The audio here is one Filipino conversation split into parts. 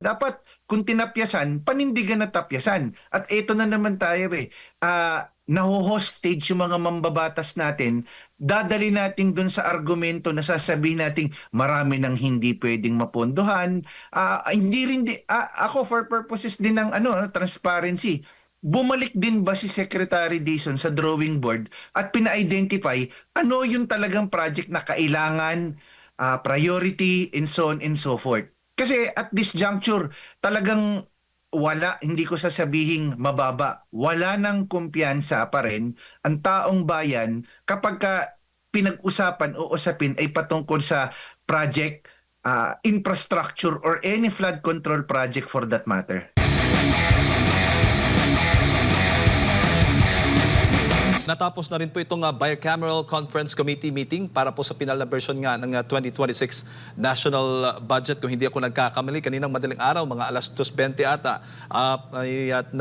Dapat kung tinapyasan, panindigan na tapyasan. At eto na naman tayo naho-hostage yung mga mambabatas natin, dadali natin dun sa argumento na sasabihin natin marami nang hindi pwedeng mapondohan. Hindi rin ako for purposes din ng transparency. Bumalik din ba si Secretary Dizon sa drawing board at pina-identify ano yung talagang project na kailangan, priority, and so on and so forth. Kasi at this juncture, talagang wala, hindi ko sasabihing mababa. Wala nang kumpiyansa pa rin ang taong bayan kapag pinag-usapan o usapin ay patungkol sa project, infrastructure, or any flood control project for that matter. Natapos na rin po itong Bicameral Conference Committee meeting para po sa final na version nga ng 2026 National Budget. Kung hindi ako nagkakamali, kaninang madaling araw, mga alas 2:20 ata,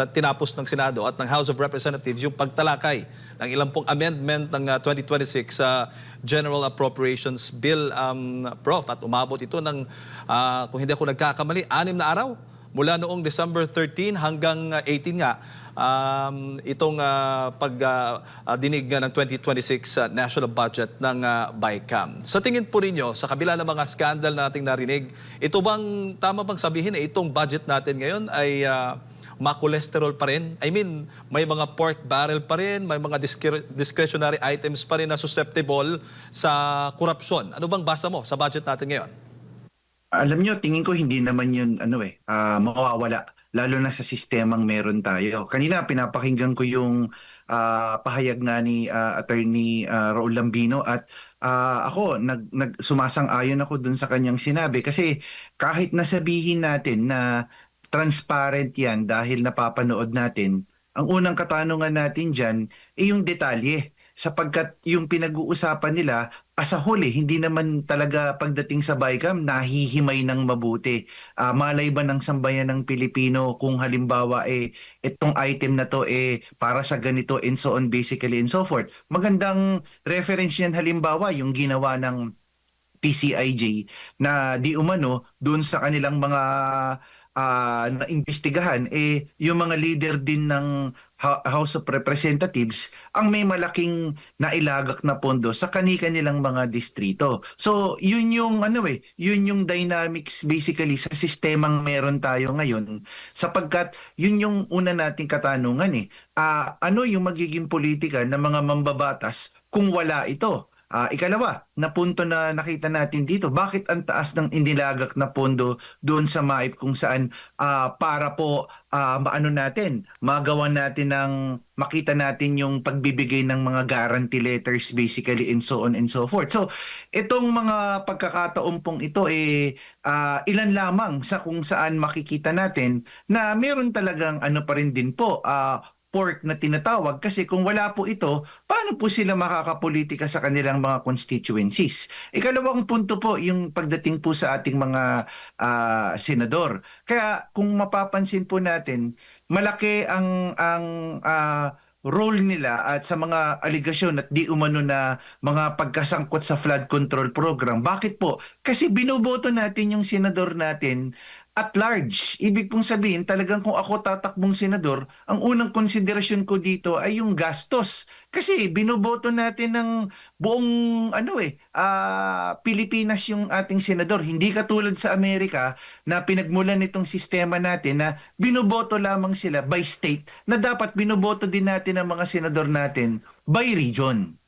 tinapos ng Senado at ng House of Representatives yung pagtalakay ng ilang pong amendment ng 2026 General Appropriations Bill, Prof. At umabot ito ng, kung hindi ako nagkakamali, 6 na araw. Mula noong December 13 hanggang 18 nga, itong pagdinig ng 2026 national budget ng BICAM. Sa tingin po ninyo, sa kabila ng mga scandal na nating narinig, ito bang tama bang sabihin na itong budget natin ngayon ay ma-cholesterol pa rin? I mean, may mga pork barrel pa rin, may mga discretionary items pa rin na susceptible sa korupsyon. Ano bang basa mo sa budget natin ngayon? Alam nyo, tingin ko hindi naman yun mawawala. Lalo na sa sistemang meron tayo. Kanina pinapakinggan ko yung pahayag nga ni Attorney Raul Lambino at ako sumasang-ayon ako dun sa kanyang sinabi kasi kahit nasabihin natin na transparent yan dahil napapanood natin, ang unang katanungan natin dyan ay yung detalye sapagkat yung pinag-uusapan nila as a whole hindi naman talaga pagdating sa BICAM nahihimay ng mabuti. Malay ba ng sambayan ng Pilipino kung halimbawa itong item na to para sa ganito and so on basically and so forth. Magandang reference yan halimbawa yung ginawa ng PCIJ na di umano doon sa kanilang mga naimbestigahan yung mga leader din ng House of Representatives ang may malaking nailagak na pondo sa kani-kanilang mga distrito. So, yun yung yun yung dynamics basically sa sistemang meron tayo ngayon sapagkat yun yung una nating katanungan ano yung magiging politika ng mga mambabatas kung wala ito? Ikalawa, na punto na nakita natin dito, bakit ang taas ng inilagak na pondo doon sa MAIP kung saan para po magawa natin ng makita natin yung pagbibigay ng mga guarantee letters basically and so on and so forth. So, itong mga pagkakataon pong ito ilan lamang sa kung saan makikita natin na meron talagang ano pa rin din po pork na tinatawag kasi kung wala po ito, paano po sila makakapolitika sa kanilang mga constituencies? Ikalawang punto po yung pagdating po sa ating mga senador. Kaya kung mapapansin po natin, malaki ang role nila at sa mga aligasyon at di umano na mga pagkasangkot sa flood control program. Bakit po? Kasi binoboto natin yung senador natin at large. Ibig pong sabihin, talagang kung ako tatakbong senador, ang unang konsiderasyon ko dito ay yung gastos. Kasi binoboto natin ng buong Pilipinas yung ating senador. Hindi katulad sa Amerika na pinagmulan nitong sistema natin na binoboto lamang sila by state na dapat binoboto din natin ang mga senador natin by region.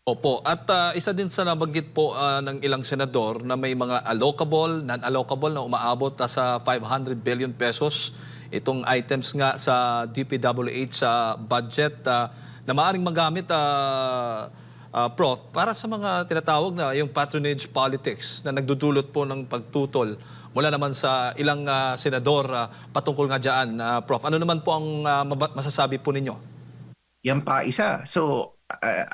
Opo. At isa din sa nabanggit po ng ilang senador na may mga allocable, non-allocable na umaabot sa 500 billion pesos. Itong items nga sa DPWH sa budget na maaaring magamit, Prof, para sa mga tinatawag na yung patronage politics na nagdudulot po ng pagtutol mula naman sa ilang senador patungkol nga dyan. Prof, ano naman po ang masasabi po ninyo? Yan pa isa. So,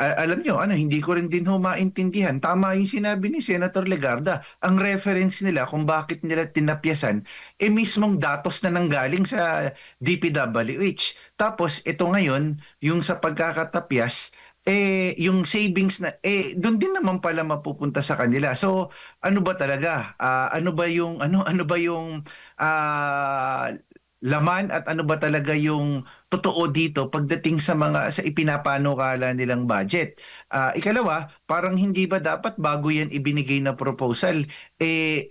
alam nyo, hindi ko rin din maintindihan. Tama yung sinabi ni Senator Legarda. Ang reference nila kung bakit nila tinapyasan, mismong datos na nanggaling sa DPWH. Tapos, ito ngayon, yung sa pagkakatapyas, yung savings na, doon din naman pala mapupunta sa kanila. So, ano ba talaga? Ano ba yung laman at ano ba talaga yung totoo dito pagdating sa mga sa ipinapanukala nilang budget. Ikalawa, parang hindi ba dapat bago yan ibinigay na proposal,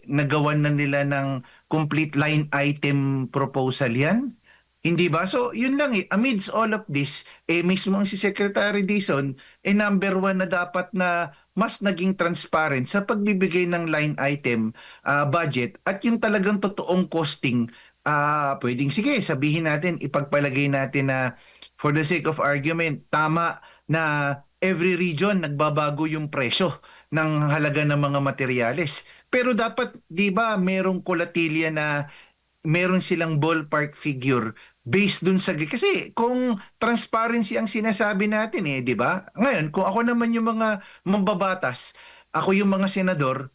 nagawan na nila ng complete line item proposal yan? Hindi ba? So, yun lang amidst all of this, mismo si Secretary Dizon, number one na dapat na mas naging transparent sa pagbibigay ng line item budget at yung talagang totoong costing. Pwedeng sige, sabihin natin, ipagpalagay natin na for the sake of argument, tama na every region nagbabago yung presyo ng halaga ng mga materyales. Pero dapat, di ba, merong kolatilya na meron silang ballpark figure based dun sa kasi kung transparency ang sinasabi natin, 'di ba? Ngayon, kung ako naman yung mga mambabatas, ako yung mga senador,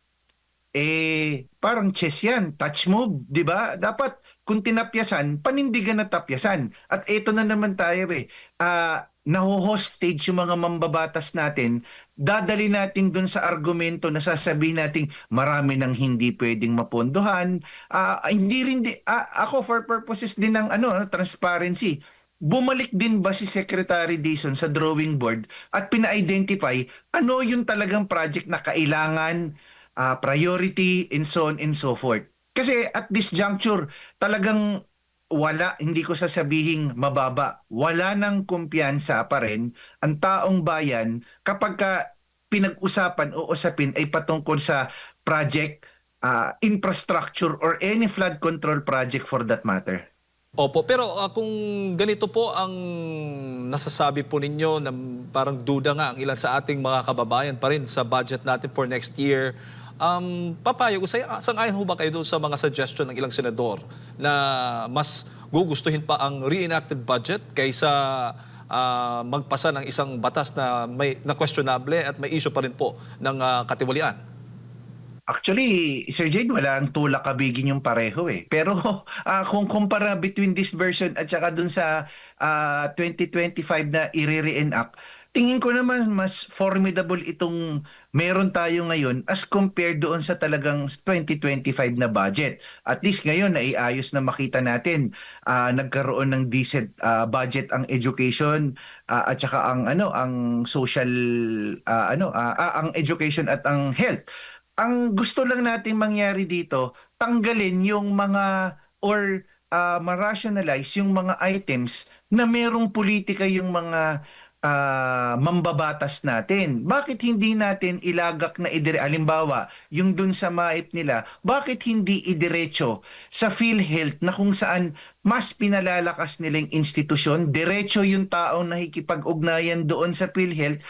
parang chess yan, touch move, di ba? Dapat kung tinapyasan, panindigan na tapyasan. At eto na naman tayo naho-hostage yung mga mambabatas natin, dadali natin dun sa argumento na sasabihin natin marami nang hindi pwedeng mapondohan. Hindi rin, ako for purposes din ng transparency, bumalik din ba si Secretary Dizon sa drawing board at pina-identify ano yung talagang project na kailangan priority, and so on and so forth. Kasi at this juncture, talagang wala, hindi ko sasabihing mababa, wala nang kumpiyansa pa rin ang taong bayan kapag pinag-usapan o usapin ay patungkol sa project, infrastructure, or any flood control project for that matter. Opo, pero kung ganito po ang nasasabi po ninyo na parang duda nga ang ilan sa ating mga kababayan pa rin sa budget natin for next year, papayag, sang-ayon ho ba kayo doon sa mga suggestion ng ilang senador na mas gugustuhin pa ang reenacted budget kaysa magpasa ng isang batas na questionable at may issue pa rin po ng katiwalian? Actually, Sir Jade, wala ang tulak kabigin yung pareho Pero kung kumpara between this version at saka dun sa 2025 na i-reenact, tingin ko naman mas formidable itong meron tayo ngayon as compared doon sa talagang 2025 na budget. At least ngayon naiayos na makita natin, nagkaroon ng decent budget ang education at saka ang social ang education at ang health. Ang gusto lang nating mangyari dito, tanggalin yung mga or ma-rationalize yung mga items na merong politika yung mga mambabatas natin. Bakit hindi natin ilagak na halimbawa, yung dun sa MAIP nila, bakit hindi idiretso sa PhilHealth na kung saan mas pinalalakas nilang institusyon, diretso yung taong nakikipag-ugnayan doon sa PhilHealth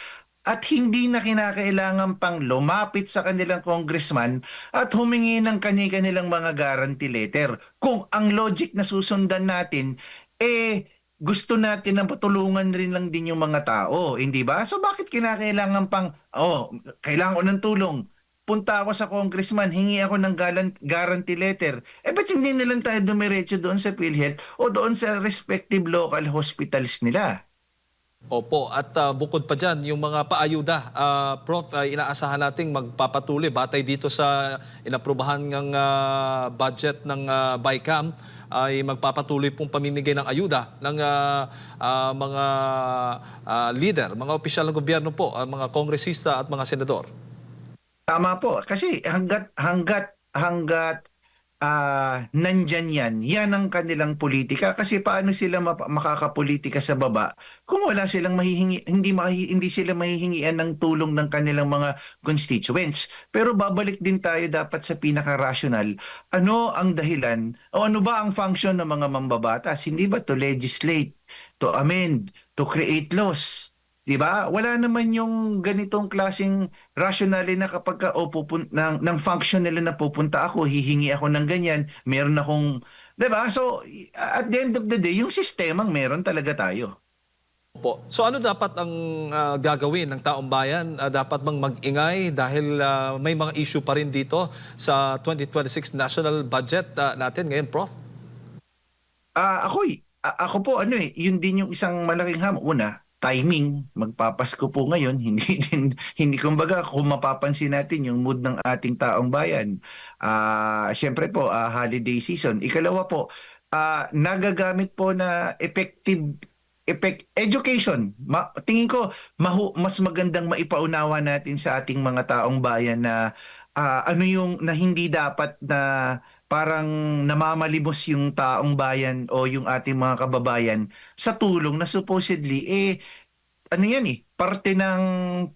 at hindi na kinakailangan pang lumapit sa kanilang congressman at humingi ng kanilang mga guarantee letter. Kung ang logic na susundan natin, gusto natin na patulungan rin lang din yung mga tao, hindi ba? So bakit kinakailangan pang, kailangan ko ng tulong. Punta ako sa congressman, hingi ako ng guarantee letter. Ba't hindi na lang tayo dumiretso doon sa PhilHealth o doon sa respective local hospitals nila? Opo, at bukod pa dyan, yung mga paayuda, Prof, inaasahan nating magpapatuloy batay dito sa inaprubahan ng budget ng BICAM, ay magpapatuloy pong pamimigay ng ayuda ng mga leader, mga opisyal ng gobyerno po, mga kongresista at mga senador. Tama po. Kasi hanggat nandyan yan ang kanilang politika. Kasi paano sila makakapolitika sa baba kung wala silang hindi sila mahihingian ng tulong ng kanilang mga constituents. Pero babalik din tayo dapat sa pinaka-rational. Ano ang dahilan o ano ba ang function ng mga mambabatas? Hindi ba to legislate, to amend, to create laws? 'Di ba? Wala naman yung ganitong klaseng rationale na kapag ng function nila na pupunta ako, hihingi ako ng ganyan, meron akong, 'di ba? So at the end of the day, yung sistemang meron talaga tayo. Opo. So ano dapat ang gagawin ng taong bayan? Dapat bang mag-ingay dahil may mga issue pa rin dito sa 2026 national budget natin ngayon, Prof? Ako po yun din yung isang malaking hamon. Una, timing, magpapasko po ngayon, hindi kumbaga kung mapapansin natin yung mood ng ating taong bayan. Syempre po, holiday season. Ikalawa po, nagagamit po na education. Tingin ko mas magandang maipaunawa natin sa ating mga taong bayan na ano yung na hindi dapat na parang namamalimos yung taong bayan o yung ating mga kababayan sa tulong na supposedly ano yan parte ng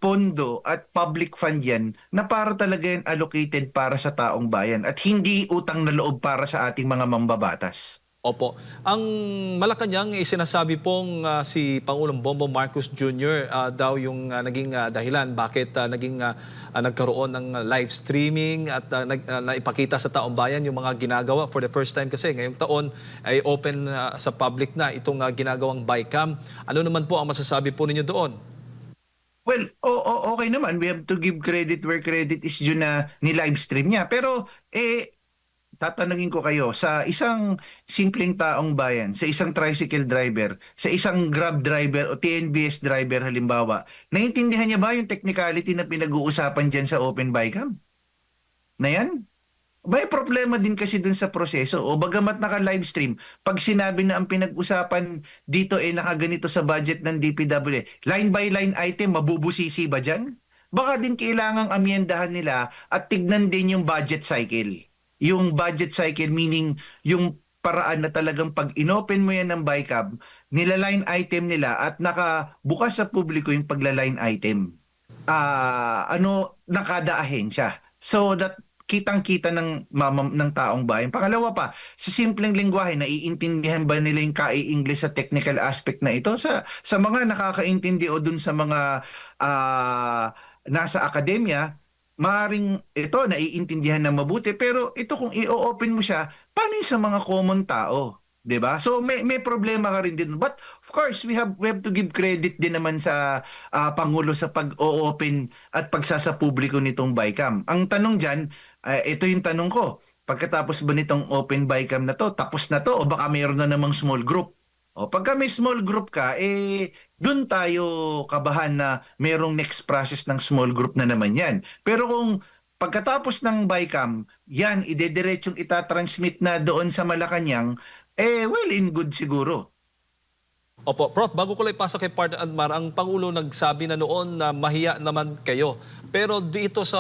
pondo at public fund yan na para talaga yan allocated para sa taong bayan at hindi utang na loob para sa ating mga mambabatas. Opo. Ang Malacanang sinasabi pong si Pangulong Bongbong Marcos Jr. Daw yung naging dahilan bakit nagkaroon ng live streaming at naipakita sa taong bayan yung mga ginagawa for the first time kasi ngayong taon ay open sa public na itong ginagawang BICAM. Ano naman po ang masasabi po ninyo doon? Well, okay naman. We have to give credit where credit is due na ni-live stream niya. Pero, tatanungin ko kayo, sa isang simpleng taong bayan, sa isang tricycle driver, sa isang Grab driver o TNBS driver halimbawa, naiintindihan niya ba yung technicality na pinag-uusapan dyan sa Open Bycam? Na yan? May problema din kasi dun sa proseso. O bagamat naka-livestream, pag sinabi na ang pinag-usapan dito nakaganito sa budget ng DPWH, line by line item, mabubusisi ba dyan? Baka din kailangang amyendahan nila at tignan din yung budget cycle. Yung budget cycle meaning yung paraan na talagang pag inopen mo yan ng BICAM, nila-line item nila at nakabukas sa publiko yung pagla-line item. Nakada ahensya. So that kitang-kita ng taong bayan. Pangalawa pa, sa simpleng lengguwahe, naiintindihan ba nila yung kai-English sa technical aspect na ito? Sa mga nakakaintindi o dun sa mga nasa akademya, maaaring ito naiintindihan na mabuti, pero ito kung i-open mo siya, paano yung sa mga common tao? 'Di ba? So may problema ka rin din. But of course, we have to give credit din naman sa pangulo sa pag-o-open at pagsasapubliko nitong BICAM. Ang tanong diyan, ito yung tanong ko. Pagkatapos ba nitong open BICAM na to, tapos na to o baka mayroon na namang small group? O pagka may small group ka, dun tayo kabahan na merong next process ng small group na naman yan. Pero kung pagkatapos ng BICAM, yan, idediretsyong itatransmit na doon sa Malacanang, well and good siguro. Opo, Prof, bago ko lang ipasa kay Partner Admar, ang Pangulo nagsabi na noon na mahiya naman kayo. Pero dito sa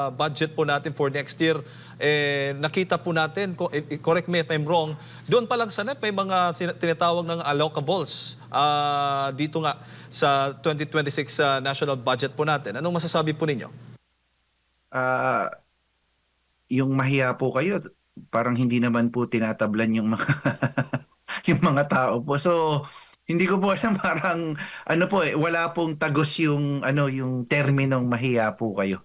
budget po natin for next year, nakita po natin, correct me if I'm wrong, doon pa lang sa NEP may mga tinatawag ng allocables dito nga sa 2026 national budget po natin. Anong masasabi po ninyo? Ah, yung mahiya po kayo, parang hindi naman po tinatablan yung mga yung mga tao po. So, hindi ko po alam parang wala pong tagos yung yung terminong mahiya po kayo.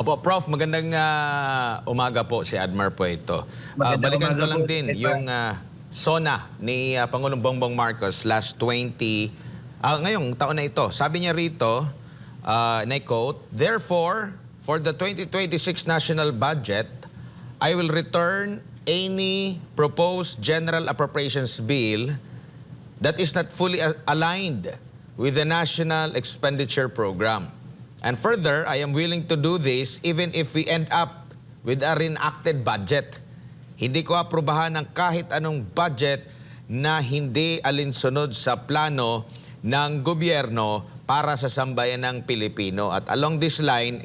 Opo, Prof, magandang umaga po, si Admar po ito. Magandang Balikan umaga ko lang po, din Edmar. yung SONA ni Pangulong Bongbong Marcos last ngayong taon na ito. Sabi niya rito, and I quote, "Therefore, for the 2026 national budget, I will return any proposed general appropriations bill that is not fully aligned with the National Expenditure Program. And further, I am willing to do this even if we end up with a reenacted budget. Hindi ko aprubahan ng kahit anong budget na hindi alinsunod sa plano ng gobyerno para sa sambayan ng Pilipino." At along this line,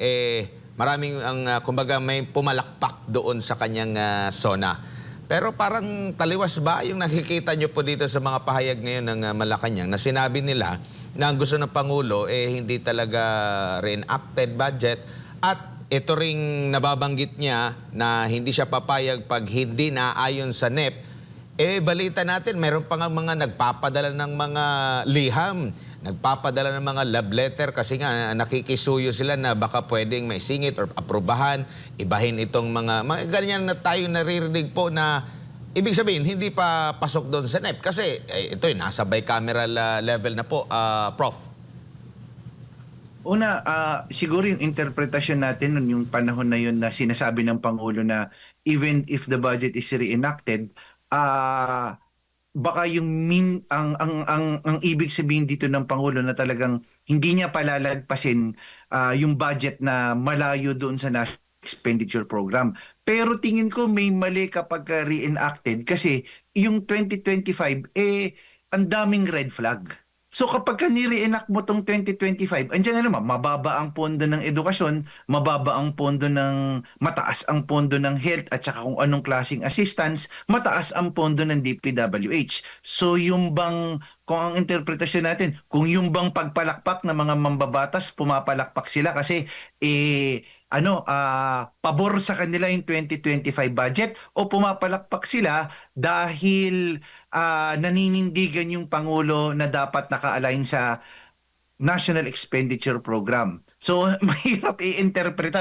maraming kumbaga may pumalakpak doon sa kanyang SONA. Pero parang taliwas ba yung nakikita nyo po dito sa mga pahayag ngayon ng Malacanang na sinabi nila na ang gusto ng Pangulo hindi talaga reenacted budget at ito ring nababanggit niya na hindi siya papayag pag hindi na ayon sa NEP. Balita natin, meron pa nga mga nagpapadala ng mga liham, nagpapadala ng mga love letter kasi nga nakikisuyo sila na baka pwedeng may singit or aprubahan, ibahin itong mga ganyan na tayo naririnig po na ibig sabihin hindi pa pasok doon sa NEP kasi ito nasa bicameral level na po, Prof. Una, siguro yung interpretasyon natin nun yung panahon na yun na sinasabi ng Pangulo na even if the budget is reenacted, baka yung ang ibig sabihin dito ng Pangulo na talagang hindi niya palalagpasin yung budget na malayo doon sa National Expenditure Program. Pero tingin ko may mali kapag reenacted kasi yung 2025 ang daming red flag. So kapag ni-reenact mo tong 2025, andyan na naman, mababa ang pondo ng edukasyon, mababa ang pondo ng, mataas ang pondo ng health at saka kung anong klaseng assistance, mataas ang pondo ng DPWH. So yung bang, kung ang interpretasyon natin, kung yung bang pagpalakpak ng mga mambabatas, pumapalakpak sila kasi pabor sa kanila yung 2025 budget o pumapalakpak sila dahil naninindigan yung Pangulo na dapat naka-align sa National Expenditure Program. So, mahirap i-interpret.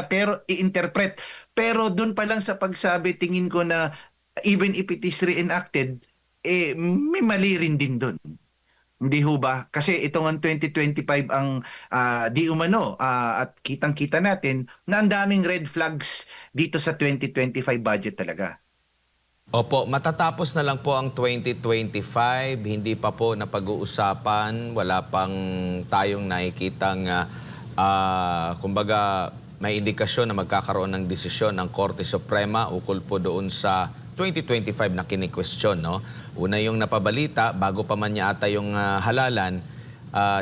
Pero doon pa lang sa pagsabi, tingin ko na even if it is reenacted, may mali rin din doon. Hindi ho ba? Kasi itong ang 2025 ang di umano at kitang-kita natin na ang daming red flags dito sa 2025 budget talaga. Opo, matatapos na lang po ang 2025, hindi pa po napag-uusapan, wala pang tayong nakikitang, kumbaga, may indikasyon na magkakaroon ng desisyon ng Korte Suprema ukol po doon sa 2025 na kini-question, no? Una yung napabalita, bago pa man niya ata yung halalan,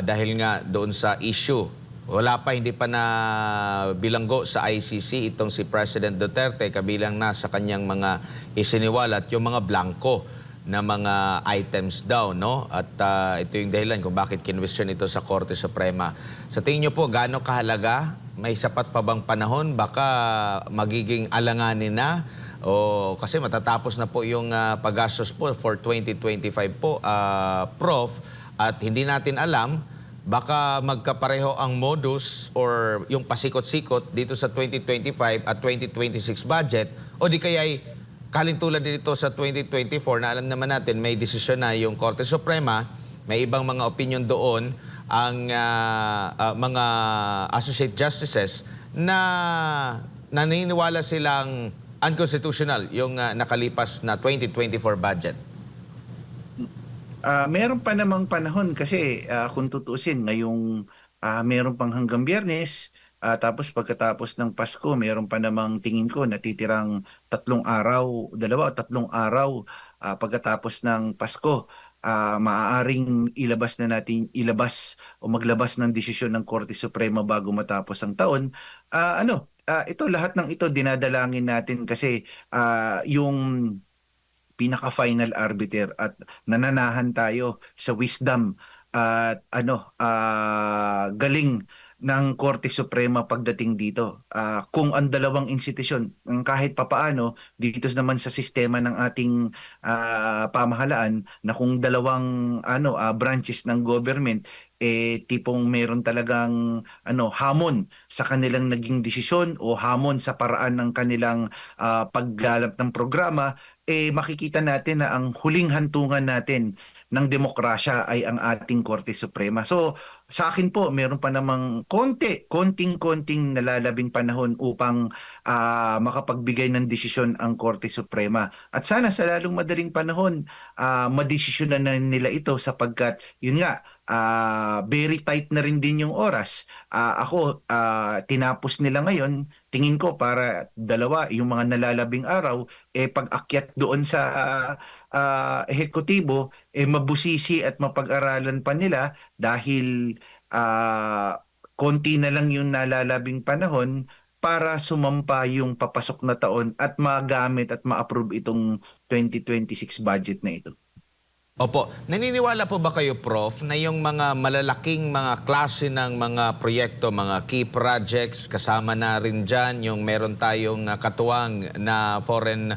dahil nga doon sa issue. Wala pa, hindi pa na bilanggo sa ICC itong si President Duterte, kabilang na sa kanyang mga isiniwalat, yung mga blanco na mga items daw, no? At ito yung dahilan kung bakit kinwestiyon ito sa Korte Suprema. Sa tingin niyo po, gaano kahalaga? May sapat pa bang panahon? Baka magiging alanganin na? O kasi matatapos na po yung paggastos po for 2025 po, Prof. At hindi natin alam, baka magkapareho ang modus or yung pasikot-sikot dito sa 2025 at 2026 budget o di kaya'y kalintulad dito sa 2024 na alam naman natin may desisyon na yung Korte Suprema, may ibang mga opinion doon ang mga associate justices na naniniwala silang unconstitutional yung nakalipas na 2024 budget. Meron pa namang panahon kasi kung tutuusin, ngayong meron pang hanggang Biyernes, tapos pagkatapos ng Pasko, meron pa namang tingin ko natitirang 3 araw, 2 o 3 araw pagkatapos ng Pasko. Maaaring ilabas o maglabas ng desisyon ng Korte Suprema bago matapos ang taon. Ito lahat ng ito dinadalangin natin kasi yung pinaka-final arbiter at nananahan tayo sa wisdom at galing ng Korte Suprema pagdating dito. Kung ang dalawang institusyon, kahit papaano, dito naman sa sistema ng ating pamahalaan, na kung dalawang branches ng government, tipong meron talagang hamon sa kanilang naging desisyon o hamon sa paraan ng kanilang paglalap ng programa, makikita natin na ang huling hantungan natin ng demokrasya ay ang ating Korte Suprema. So, sa akin po, meron pa namang konting-konting nalalabing panahon upang makapagbigay ng desisyon ang Korte Suprema. At sana sa lalong madaling panahon, madesisyonan na nila ito sapagkat, yun nga, very tight na rin din yung oras. Tinapos nila ngayon, tingin ko para dalawa, yung mga nalalabing araw, pag-akyat doon sa ehekutibo, mabusisi at mapag-aralan pa nila dahil konti na lang yung nalalabing panahon para sumampa yung papasok na taon at magamit at ma-approve itong 2026 budget na ito. Opo. Naniniwala po ba kayo, Prof, na yung mga malalaking mga klase ng mga proyekto, mga key projects, kasama na rin dyan yung meron tayong katuwang na foreign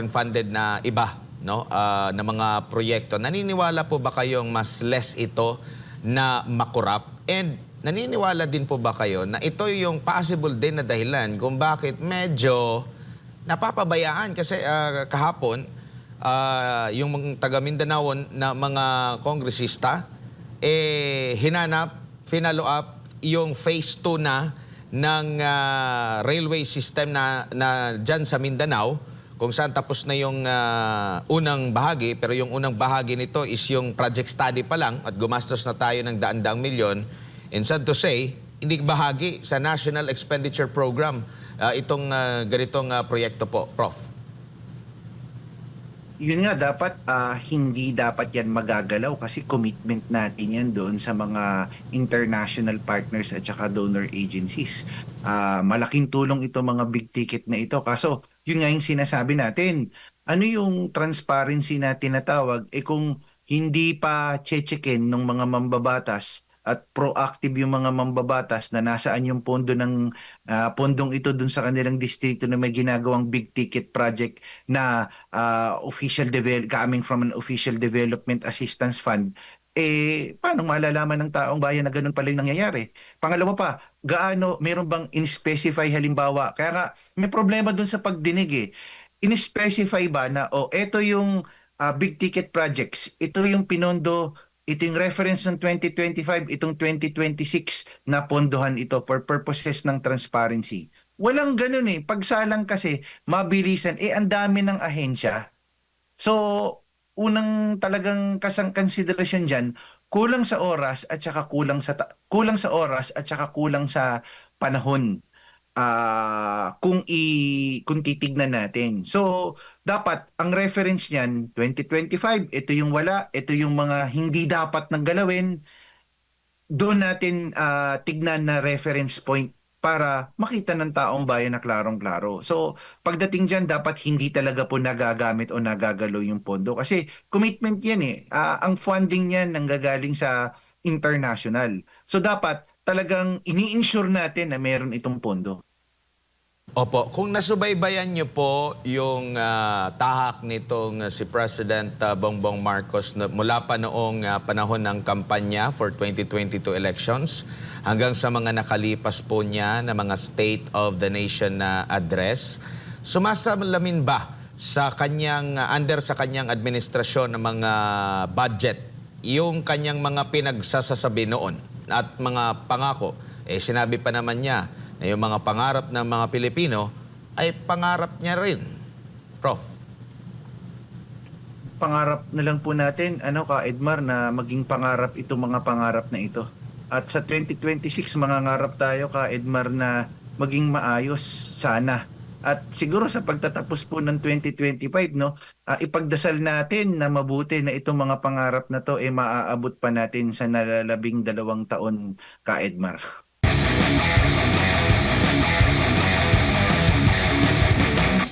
funded na iba, no? Na mga proyekto. Naniniwala po ba kayong mas less ito na makurap? And naniniwala din po ba kayo na ito yung possible din na dahilan kung bakit medyo napapabayaan? Kasi kahapon, yung mga taga Mindanao na mga kongresista, finalo up yung phase 2 na ng railway system na dyan sa Mindanao, kung saan tapos na yung unang bahagi, pero yung unang bahagi nito is yung project study pa lang at gumastos na tayo ng daan-daang milyon. And sad to say, hindi bahagi sa National Expenditure Program itong ganitong proyekto po, Prof. Yun nga, dapat hindi dapat yan magagalaw kasi commitment natin yan doon sa mga international partners at saka donor agencies. Malaking tulong ito mga big ticket na ito. Kaso, yun nga yung sinasabi natin. Ano yung transparency na tinatawag? Kung hindi pa chechekin ng mga mambabatas at proactive yung mga mambabatas na nasaan yung pondo ng pondong ito dun sa kanilang distrito na may ginagawang big ticket project na coming from an official development assistance fund, paano malalaman ng taong bayan na ganun pala yung nangyayari? Pangalawa pa, meron bang in-specify halimbawa? Kaya nga, may problema dun sa pagdinig In-specify ba na, eto yung big ticket projects, ito yung pinondo, ito yung reference ng 2025, itong 2026 na pondohan ito for purposes ng transparency. Walang ganun Pagsalang kasi, mabilisan. Ang dami ng ahensya. So, unang talagang konsiderasyon diyan, kulang sa oras at saka kulang sa oras at saka kulang sa panahon. Kung titignan natin. So, dapat ang reference niyan 2025, ito yung wala, ito yung mga hindi dapat nang galawin. Doon natin tignan na reference point para makita ng taong bayan na klarong-klaro. So, pagdating dyan, dapat hindi talaga po nagagamit o nagagalaw yung pondo. Kasi commitment yan ang funding niyan nanggagaling sa international. So, dapat talagang ini-ensure natin na meron itong pondo. Opo, kung nasubaybayan niyo po yung tahak nitong si President Bongbong Marcos mula pa noong panahon ng kampanya for 2022 elections hanggang sa mga nakalipas po niya na mga State of the Nation na address, sumasalamin ba sa kanyang sa kanyang administrasyon ng mga budget yung kanyang mga pinagsasasabi noon at mga pangako? Sinabi pa naman niya na yung mga pangarap ng mga Pilipino ay pangarap niya rin. Prof. Pangarap na lang po natin, Edmar, na maging pangarap itong mga pangarap na ito. At sa 2026, mangangarap tayo, Edmar, na maging maayos sana. At siguro sa pagtatapos po ng 2025, ipagdasal natin na mabuti na itong mga pangarap na to maaabot pa natin sa nalalabing 2 taon, Edmar.